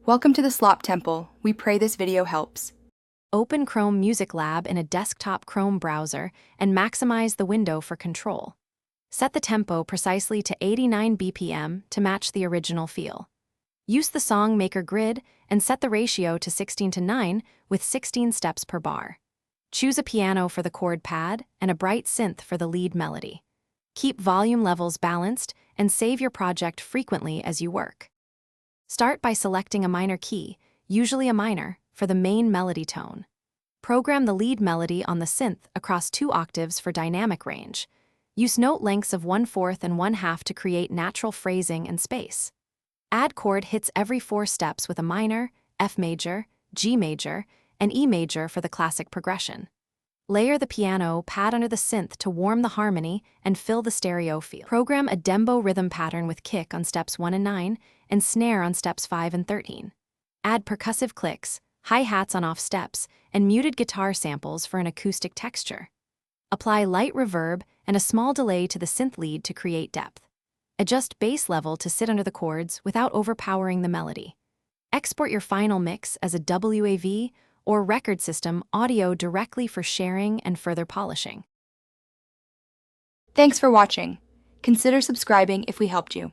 Welcome to the Slop Temple. We pray this video helps. Open Chrome Music Lab in a desktop Chrome browser and maximize the window for control. Set the tempo precisely to 89 BPM to match the original feel. Use the Song Maker grid and set the ratio to 16:9 with 16 steps per bar. Choose a piano for the chord pad and a bright synth for the lead melody. Keep volume levels balanced and save your project frequently as you work. Start by selecting a minor key, usually a minor, for the main melody tone. Program the lead melody on the synth across 2 octaves for dynamic range. Use note lengths of 1/4 and 1/2 to create natural phrasing and space. Add chord hits every 4 steps with a minor, F major, G major, and E major for the classic progression. Layer the piano pad under the synth to warm the harmony and fill the stereo feel. Program a dembo rhythm pattern with kick on steps 1 and 9 and snare on steps 5 and 13. Add percussive clicks, hi-hats on off steps, and muted guitar samples for an acoustic texture. Apply light reverb and a small delay to the synth lead to create depth. Adjust bass level to sit under the chords without overpowering the melody. Export your final mix as a WAV or record system audio directly for sharing and further polishing. Thanks for watching. Consider subscribing if we helped you.